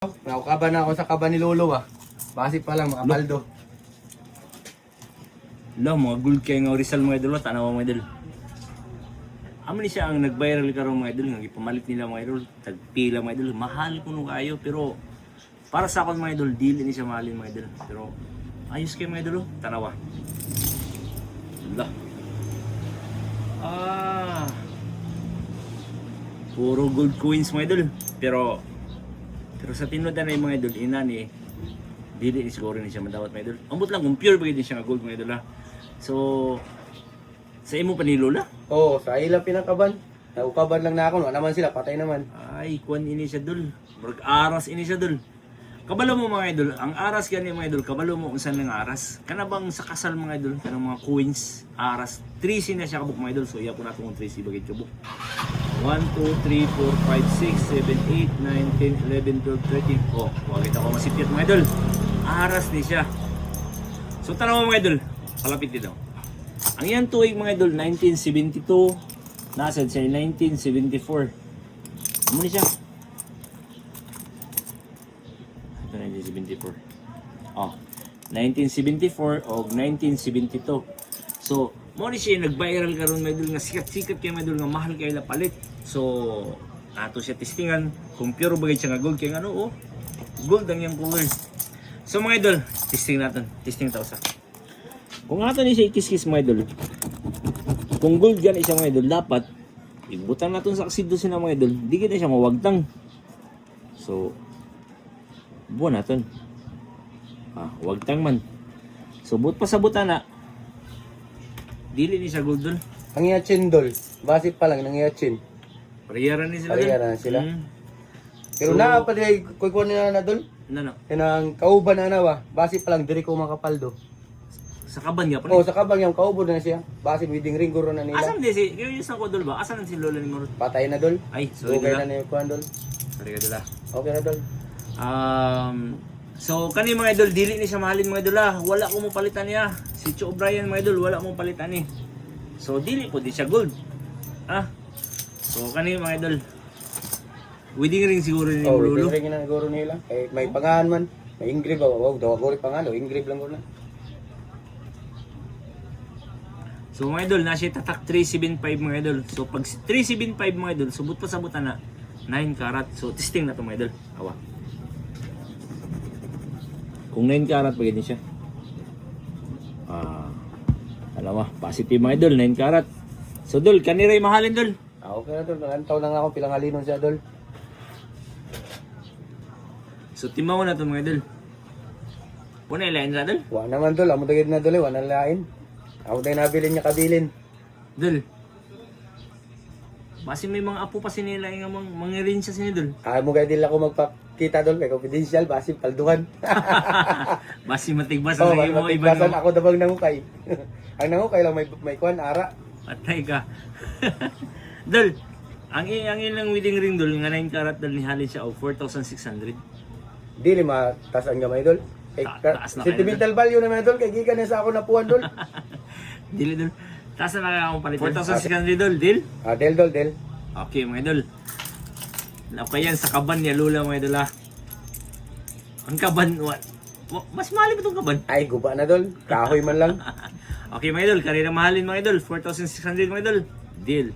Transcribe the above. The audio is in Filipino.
Nakukaba na ako sa kaba ni Lolo ah. Basi pa lang, makapaldo. Mga gold kay nga Rizal mga idol, tanaw mga idol. Amo ni siya ang nag-viral karon mga idol, nga ipamalit nila mga idol, tagpila mga idol. Mahal kuno kayo pero para sa akon mga idol, dili ni siya mahalin mga idol. Pero ayos kay mga idol, tanawa. Puro gold coins mga idol. Pero sa tinuod na yung mga idol, inani dili ni siguro ni siya madawat mga idol. Ambot lang kung pure bagay din siya nga gold mga idol. So sa imo pa ni Lola? Oo, sa ila pinakaban. Naukaban lang na ako, wala naman sila, patay naman. Ay, kuan ini siya dul. Murag aras ini siya dul. Kabalo mo mga idol, ang aras gani mga idol, kabalo mo unsan nga aras. Kana bang sa kasal mga idol, kanang mga coins, aras. 3C na siya kabuk mga idol. So iya po nato kung 3C bagay kabuk. 1, 2, 3, 4, 5, 6, 7, 8, 9, 10, 11, 12, 13. Oh, wagit ako masipyat mga idol. Aras ni siya. So tanaw mga idol, palapit dito. Ang yan tuig mga idol, 1972. Nasa siya 1974. Ano ni siya? Ito 1974. Oh, 1974 o 1972. So, mo ni siya nag-viral karon mga idol nga sikat-sikat kay mga idol nga mahal kay la palit. So, ato siya testingan kung pure bagay siya nga gold kay ano oh. Gold ang yang color. So mga idol, testing natin. Testing ta usa. Kung ato ni siya ikis-kis mga idol. Kung gold gan isa mga idol, dapat ibutan natin sa aksido sina mga idol. Di kita siya mawagtang. So, buwan natin. Wagtang man. So, but pa sa buta na. Dili ni siya gold dol. Ang yatsin dol, basi pa lang ng yatsin. Pariyaran ni sila. Pariyaran na sila. Pero So, na pa di kuy nila na dol. Ano? Kanang kauban na nawa, basi pa lang diri ko makapaldo. Sa kaban niya pa Oo, sa kabang yung kaubo na siya. Basi widing ring guro na nila. Asan di si, curious ako dol ba? Asan si Lola ni Marot? Patay na dol. Ay, sorry Dugay dula. na ni kuan dol. Sorry ka dula. Okay na dol. So kani mga idol, dili ni siya mahalin mga idol Wala ko mo palitan niya. Si Cho O'Brien mga idol, wala mo palitan ni. So dili po di siya gold. So kani mga idol. Wedding ring siguro ni Oh, Lolo. widing ring na guro nila. Kay may pangahan man. May engrave oh, daw guri pangalo, engrave lang guro na. So mga idol, nasa tatak 375 mga idol. So pag 375 mga idol, subot pa sa buta na 9 karat. So testing na to mga idol. Awa. Kung 9 karat pag din siya. Alam mo, positive mga idol, 9 karat. So dol, kaniray mahalin dol. Okay na dol, nantaw lang ako pilang halinon siya dol. So timaw na to mga idol. Puna ilain sa dol. Wa naman dol, amo dagid na dol, wa na lain. Ako tayo nabilin niya kabilin. Dol. Basi may mga apo pa sinila nga mangirin siya sini dol. Mo gay dil ako magpakita dol kay confidential basi palduhan. Basi matigbas Oh, ang imo iba basan mo. ako dabang nangukay. Ang nangukay lang may kuan ara. Patay ka. Dol. Ang ilang wedding ring dol nga 9 karat dol ni halin siya og 4,600. Dili matas ang gamay dol. Kay Taas na kayo, sentimental value naman dol kay gikan na sa ako napuan dol. Dili dol. Taas na akong palit. 4,600 dol, deal? Del dol del. Okay mga idol. Napayan sa kaban niya Lola mga idol Ang kaban, mas mahal ba itong kaban? Ay guba na dol. Kahoy man lang. Okay mga idol, kanina mahalin mga idol. 4,600 mga idol. Deal.